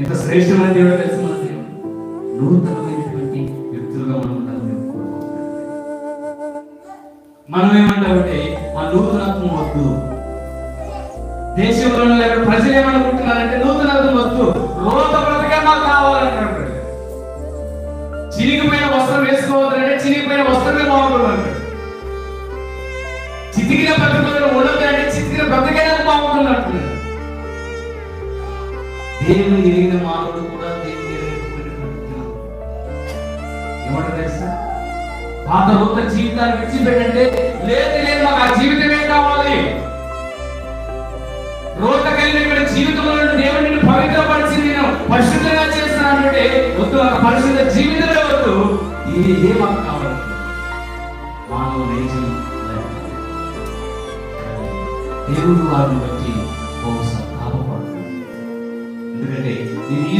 ఎంత శ్రేష్టమైన దేవుడు తెలుసు మన దేవుడు. నూతనమైనటువంటి వ్యక్తులుగా మనం ఉండాలని కోరుకుంటున్నాం. మనం ఏమంటామంటే ఆ నూతనత్వం వద్దు. దేశంలో ప్రజలు ఏమనుకుంటున్నారంటే నూతనత్వం వద్దు, రోత బ్రతకే మాకు కావాలంటారు. చిరిగిపోయిన వస్త్రం వేసుకోవద్దంటే చిరిగిపోయిన వస్త్రమే బాగుంటుంది. చితికిన బ్రతకలు ఉండదంటే చితికిన బ్రతకైనా బాగుంటుంది. దేవుని ఎరిగిన మానవుడు కూడా దేవుని ఎరిగిన ఏమంటారు తెలుసా? పాత నూతన జీవితాన్ని విడిచిపెట్టంటే లేదు లేదు మాకు ఆ జీవితమే కావాలి. రోత కలిగిన జీవితంలో దేవుడిని పవిత్రపరిచి నేను పరిశుద్ధంగా చేస్తానంటే వద్దు, ఆ పరిశుద్ధ జీవితమే వద్దు. ఇది ఏ మాకు కావాలి? మానవ నేచర్. దేవుడు వారిని బట్టి బహుశా తాపపడుతుంది. ఎందుకంటే నేను ఈ